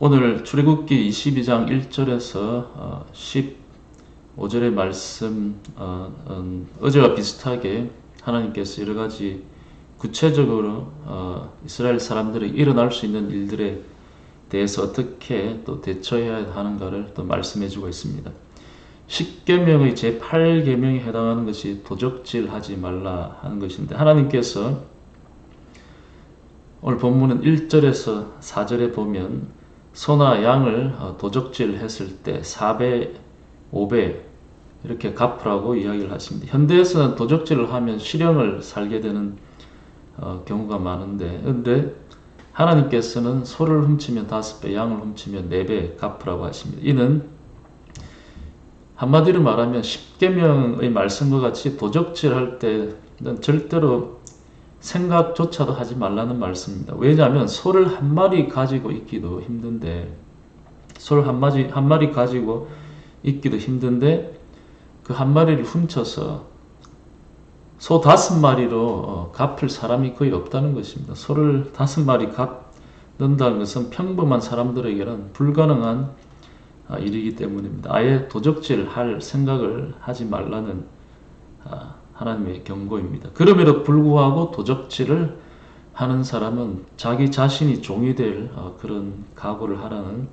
오늘 출애굽기 22장 1절에서 15절의 말씀 어제와 비슷하게 하나님께서 여러 가지 구체적으로 이스라엘 사람들이 일어날 수 있는 일들에 대해서 어떻게 또 대처해야 하는가를 또 말씀해 주고 있습니다. 10계명의 제8계명에 해당하는 것이 도적질하지 말라 하는 것인데, 하나님께서 오늘 본문은 1절에서 4절에 보면 소나 양을 도적질 했을 때 4배, 5배 이렇게 갚으라고 이야기를 하십니다. 현대에서는 도적질을 하면 실형을 살게 되는 경우가 많은데, 그런데 하나님께서는 소를 훔치면 5배, 양을 훔치면 4배 갚으라고 하십니다. 이는 한마디로 말하면 10계명의 말씀과 같이 도적질할 때는 절대로 생각조차도 하지 말라는 말씀입니다. 왜냐하면 소를 한 마리 가지고 있기도 힘든데, 소를 한 마리 가지고 있기도 힘든데 그 한 마리를 훔쳐서 소 5마리로 갚을 사람이 거의 없다는 것입니다. 소를 5마리 갚는다는 것은 평범한 사람들에게는 불가능한 일이기 때문입니다. 아예 도적질할 생각을 하지 말라는 하나님의 경고입니다. 그럼에도 불구하고 도적질을 하는 사람은 자기 자신이 종이 될 그런 각오를 하라는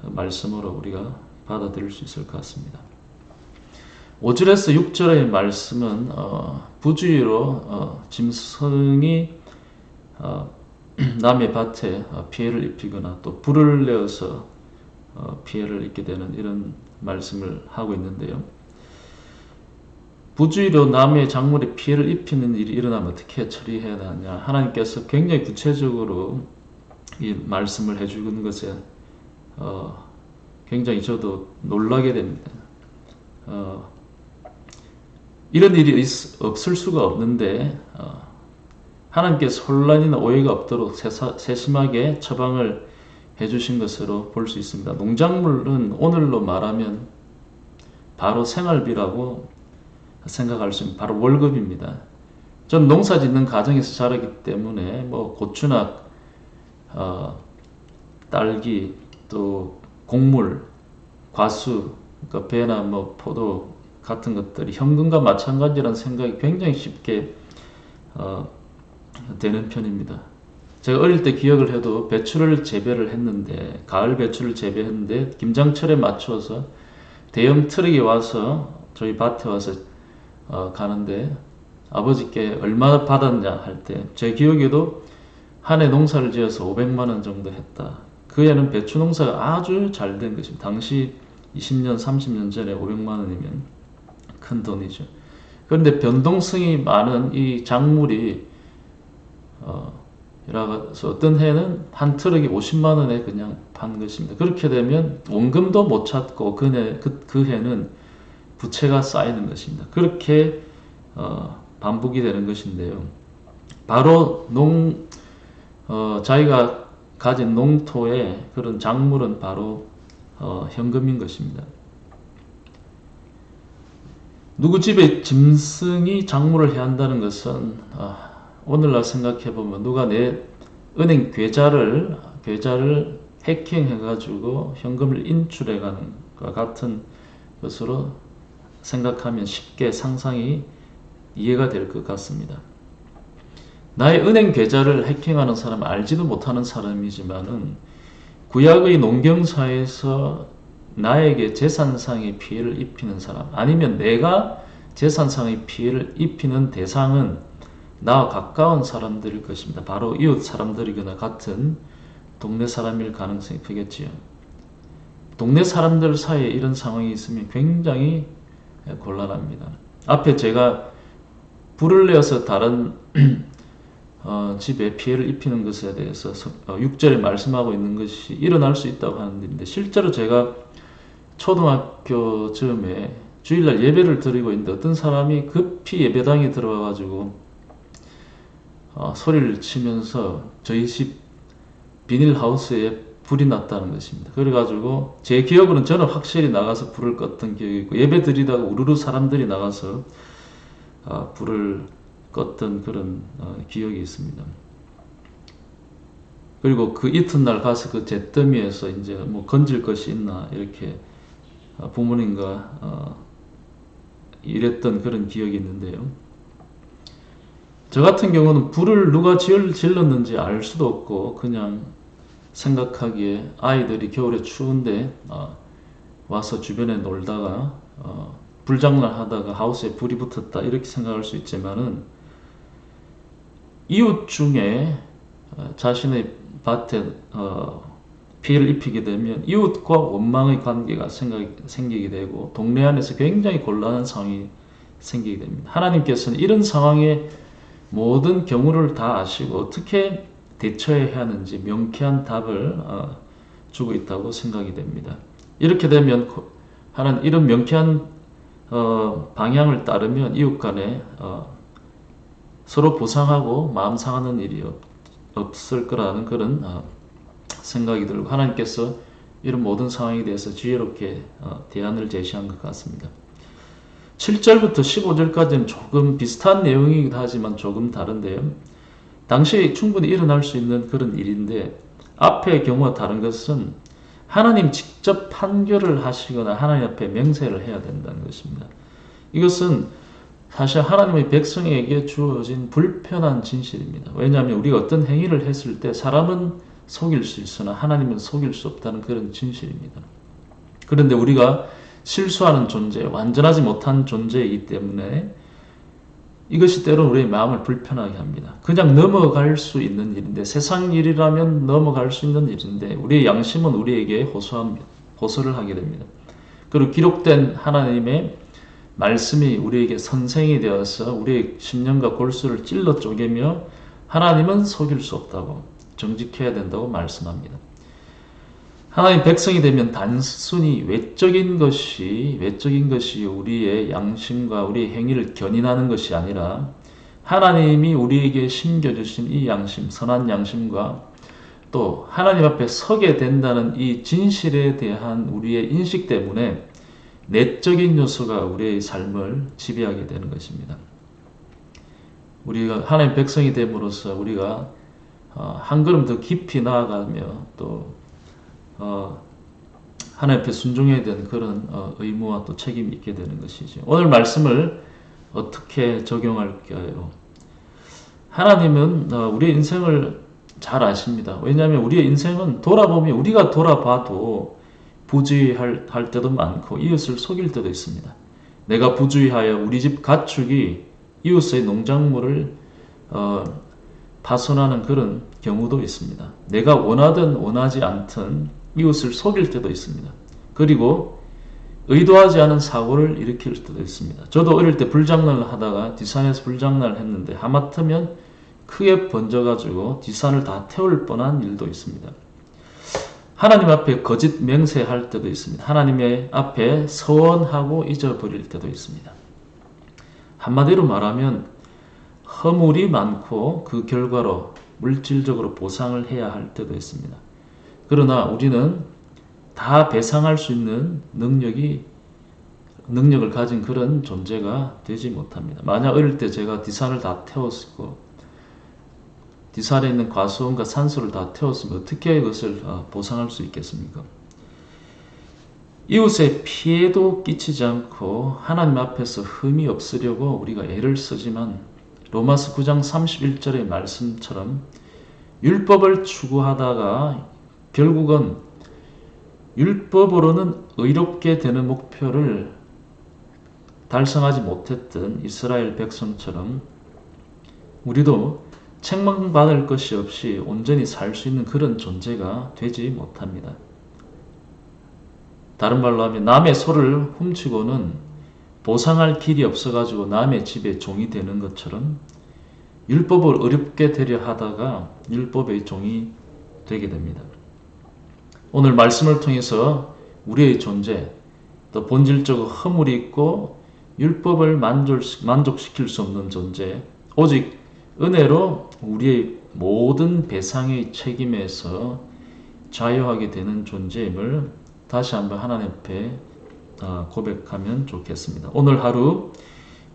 말씀으로 우리가 받아들일 수 있을 것 같습니다. 5절에서 6절의 말씀은 부주의로 짐승이 남의 밭에 피해를 입히거나 또 불을 내어서 피해를 입게 되는 이런 말씀을 하고 있는데요. 부주의로 남의 작물에 피해를 입히는 일이 일어나면 어떻게 처리해야 하느냐, 하나님께서 굉장히 구체적으로 이 말씀을 해주는 것에 굉장히 저도 놀라게 됩니다. 이런 일이 없을 수가 없는데 하나님께서 혼란이나 오해가 없도록 세심하게 처방을 해주신 것으로 볼 수 있습니다. 농작물은 오늘로 말하면 바로 생활비라고 생각할 수 있는, 바로 월급입니다. 전 농사 짓는 가정에서 자라기 때문에 고추나 딸기, 또 곡물, 과수, 그러니까 배나 포도 같은 것들이 현금과 마찬가지라는 생각이 굉장히 쉽게 되는 편입니다. 제가 어릴 때 기억을 해도 배추를 재배를 했는데, 가을 배추를 재배했는데 김장철에 맞춰서 대형 트럭이 와서 저희 밭에 와서 가는데 아버지께 얼마 받았냐 할 때 제 기억에도 한 해 농사를 지어서 500만 원 정도 했다. 그 해는 배추 농사가 아주 잘 된 것입니다. 당시 20년, 30년 전에 500만 원이면 큰 돈이죠. 그런데 변동성이 많은 이 작물이 이라서 어떤 해는 한 트럭이 50만 원에 그냥 판 것입니다. 그렇게 되면 원금도 못 찾고 그 해는 부채가 쌓이는 것입니다. 그렇게 반복이 되는 것인데요. 바로 자기가 가진 농토의 그런 작물은 바로 현금인 것입니다. 누구 집에 짐승이 작물을 해야 한다는 것은 오늘날 생각해보면 누가 내 은행 계좌를 해킹해가지고 현금을 인출해가는 것과 같은 것으로 생각하면 쉽게 상상이 이해가 될 것 같습니다. 나의 은행 계좌를 해킹하는 사람은 알지도 못하는 사람이지만은 구약의 농경사에서 나에게 재산상의 피해를 입히는 사람, 아니면 내가 재산상의 피해를 입히는 대상은 나와 가까운 사람들일 것입니다. 바로 이웃 사람들이거나 같은 동네 사람일 가능성이 크겠지요. 동네 사람들 사이에 이런 상황이 있으면 굉장히 곤란합니다. 앞에 제가 불을 내어서 다른 집에 피해를 입히는 것에 대해서 6절에 말씀하고 있는 것이 일어날 수 있다고 하는데, 실제로 제가 초등학교 즈음에 주일날 예배를 드리고 있는데 어떤 사람이 급히 예배당에 들어와가지고 소리를 치면서 저희 집 비닐하우스에 불이 났다는 것입니다. 그래가지고 제 기억으로는 저는 확실히 나가서 불을 껐던 기억이 있고, 예배 드리다가 우르르 사람들이 나가서 불을 껐던 그런 기억이 있습니다. 그리고 그 이튿날 가서 그 잿더미에서 이제 뭐 건질 것이 있나 이렇게 부모님과 이랬던 그런 기억이 있는데요. 저 같은 경우는 불을 누가 질렀는지 알 수도 없고 그냥 생각하기에 아이들이 겨울에 추운데 와서 주변에 놀다가 불장난 하다가 하우스에 불이 붙었다 이렇게 생각할 수 있지만은 이웃 중에 자신의 밭에 피해를 입히게 되면 이웃과 원망의 관계가 생기게 되고 동네 안에서 굉장히 곤란한 상황이 생기게 됩니다. 하나님께서는 이런 상황에 모든 경우를 다 아시고 어떻게 대처해야 하는지 명쾌한 답을 주고 있다고 생각이 됩니다. 이렇게 되면 하나님 이런 명쾌한 방향을 따르면 이웃 간에 서로 보상하고 마음 상하는 일이 없을 거라는 그런 생각이 들고 하나님께서 이런 모든 상황에 대해서 지혜롭게 대안을 제시한 것 같습니다. 7절부터 15절까지는 조금 비슷한 내용이기도 하지만 조금 다른데요. 당시 충분히 일어날 수 있는 그런 일인데 앞의 경우와 다른 것은 하나님 직접 판결을 하시거나 하나님 앞에 맹세를 해야 된다는 것입니다. 이것은 사실 하나님의 백성에게 주어진 불편한 진실입니다. 왜냐하면 우리가 어떤 행위를 했을 때 사람은 속일 수 있으나 하나님은 속일 수 없다는 그런 진실입니다. 그런데 우리가 실수하는 존재, 완전하지 못한 존재이기 때문에 이것이 때로는 우리의 마음을 불편하게 합니다. 그냥 넘어갈 수 있는 일인데 세상 일이라면 넘어갈 수 있는 일인데 우리의 양심은 우리에게 호소를 하게 됩니다. 그리고 기록된 하나님의 말씀이 우리에게 선생이 되어서 우리의 심령과 골수를 찔러 쪼개며 하나님은 속일 수 없다고 정직해야 된다고 말씀합니다. 하나님 백성이 되면 단순히 외적인 것이 우리의 양심과 우리의 행위를 견인하는 것이 아니라 하나님이 우리에게 심겨주신 이 양심, 선한 양심과 또 하나님 앞에 서게 된다는 이 진실에 대한 우리의 인식 때문에 내적인 요소가 우리의 삶을 지배하게 되는 것입니다. 우리가 하나님 백성이 됨으로써 우리가 한 걸음 더 깊이 나아가며 또 하나님 앞에 순종해야 되는 그런 의무와 또 책임이 있게 되는 것이죠. 오늘 말씀을 어떻게 적용할까요? 하나님은 우리의 인생을 잘 아십니다. 왜냐하면 우리의 인생은 돌아보면 우리가 돌아봐도 부주의할 때도 많고 이웃을 속일 때도 있습니다. 내가 부주의하여 우리 집 가축이 이웃의 농작물을 파손하는 그런 경우도 있습니다. 내가 원하든 원하지 않든 이웃을 속일 때도 있습니다. 그리고 의도하지 않은 사고를 일으킬 때도 있습니다. 저도 어릴 때 불장난을 하다가 뒷산에서 불장난을 했는데 하마터면 크게 번져가지고 뒷산을 다 태울 뻔한 일도 있습니다. 하나님 앞에 거짓 맹세할 때도 있습니다. 하나님의 앞에 서원하고 잊어버릴 때도 있습니다. 한마디로 말하면 허물이 많고 그 결과로 물질적으로 보상을 해야 할 때도 있습니다. 그러나 우리는 다 배상할 수 있는 능력을 가진 그런 존재가 되지 못합니다. 만약 어릴 때 제가 뒷산을 다 태웠고 뒷산에 있는 과수원과 산소를 다 태웠으면 어떻게 그것을 보상할 수 있겠습니까? 이웃의 피해도 끼치지 않고 하나님 앞에서 흠이 없으려고 우리가 애를 쓰지만 로마서 9장 31절의 말씀처럼 율법을 추구하다가 결국은 율법으로는 의롭게 되는 목표를 달성하지 못했던 이스라엘 백성처럼 우리도 책망받을 것이 없이 온전히 살 수 있는 그런 존재가 되지 못합니다. 다른 말로 하면 남의 소를 훔치고는 보상할 길이 없어가지고 남의 집에 종이 되는 것처럼 율법을 어렵게 되려 하다가 율법의 종이 되게 됩니다. 오늘 말씀을 통해서 우리의 존재, 또 본질적으로 허물이 있고 율법을 만족시킬 수 없는 존재, 오직 은혜로 우리의 모든 배상의 책임에서 자유하게 되는 존재임을 다시 한번 하나님 앞에 고백하면 좋겠습니다. 오늘 하루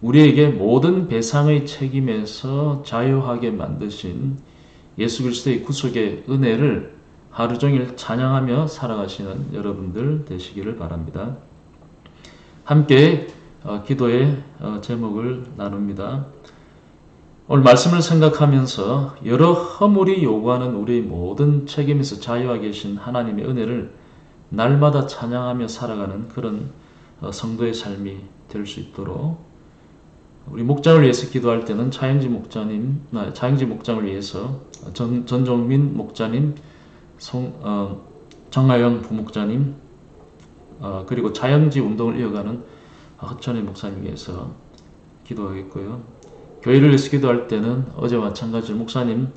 우리에게 모든 배상의 책임에서 자유하게 만드신 예수 그리스도의 구속의 은혜를 하루 종일 찬양하며 살아가시는 여러분들 되시기를 바랍니다. 함께 기도의 제목을 나눕니다. 오늘 말씀을 생각하면서 여러 허물이 요구하는 우리의 모든 책임에서 자유하게 계신 하나님의 은혜를 날마다 찬양하며 살아가는 그런 성도의 삶이 될 수 있도록 우리 목장을 위해서 기도할 때는 차영지 목장을 위해서 전종민 목자님, 정하영 부목자님, 그리고 차영지 운동을 이어가는 허천의 목사님 위해서 기도하겠고요. 교회를 위해서 기도할 때는 어제와 마찬가지로 목사님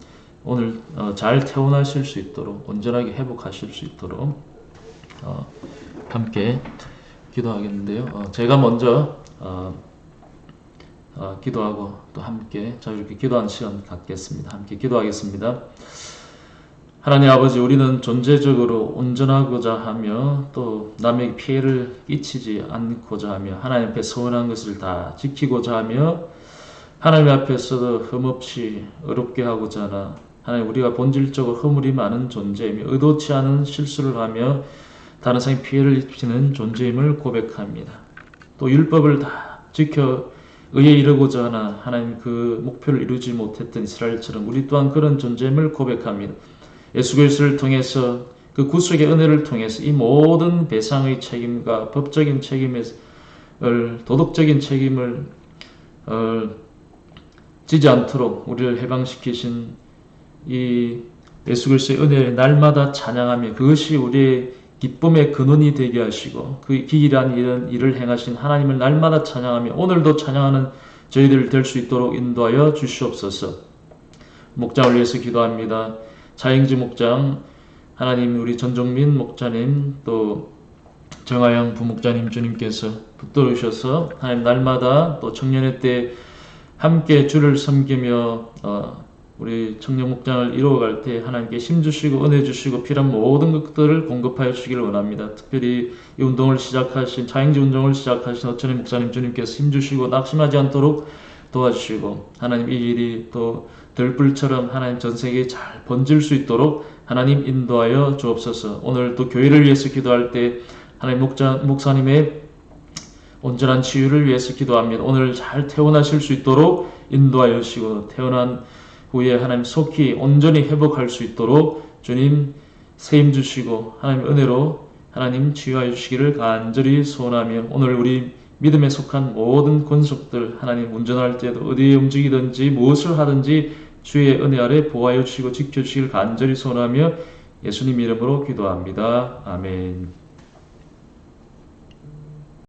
오늘 잘 퇴원하실 수 있도록 온전하게 회복하실 수 있도록 함께 기도하겠는데요. 제가 먼저 기도하고 또 함께 자유롭게 기도하는 시간 갖겠습니다. 함께 기도하겠습니다. 하나님 아버지, 우리는 존재적으로 온전하고자 하며 또 남에게 피해를 끼치지 않고자 하며 하나님 앞에 서운한 것을 다 지키고자 하며 하나님 앞에서도 흠없이 어렵게 하고자 하나 하나님 우리가 본질적으로 허물이 많은 존재이며 의도치 않은 실수를 하며 다른 사람에 피해를 입히는 존재임을 고백합니다. 또 율법을 다 지켜 의에 이르고자 하나 하나님 그 목표를 이루지 못했던 이스라엘처럼 우리 또한 그런 존재임을 고백합니다. 예수 그리스도를 통해서 그 구속의 은혜를 통해서 이 모든 배상의 책임과 법적인 책임을 도덕적인 책임을 지지 않도록 우리를 해방시키신 이 예수 그리스도의 은혜를 날마다 찬양하며 그것이 우리의 기쁨의 근원이 되게 하시고 그 기이한 이런 일을 행하신 하나님을 날마다 찬양하며 오늘도 찬양하는 저희들 될 수 있도록 인도하여 주시옵소서. 목장을 위해서 기도합니다. 차영지 목장, 하나님 우리 전종민 목자님 또 정하영 부목자님 주님께서 붙들으셔서 하나님 날마다 또 청년회 때 함께 주를 섬기며 우리 청년 목장을 이루어갈 때 하나님께 힘주시고 은혜 주시고 필요한 모든 것들을 공급하여 주시기를 원합니다. 특별히 이 운동을 시작하신 차영지 운동을 시작하신 어천의 목사님 주님께서 힘주시고 낙심하지 않도록 도와주시고 하나님 이 일이 또 들불처럼 하나님 전 세계에 잘 번질 수 있도록 하나님 인도하여 주옵소서. 오늘 또 교회를 위해서 기도할 때 하나님 목사님의 온전한 치유를 위해서 기도합니다. 오늘 잘 퇴원하실 수 있도록 인도하여 주시고 퇴원한 후에 하나님 속히 온전히 회복할 수 있도록 주님 세임 주시고 하나님 은혜로 하나님 치유하여 주시기를 간절히 소원하며 오늘 우리 믿음에 속한 모든 권속들 하나님 운전할 때도 어디에 움직이든지 무엇을 하든지 주의 은혜 아래 보호하여 주시고 지켜주시기를 간절히 소원하며 예수님 이름으로 기도합니다. 아멘.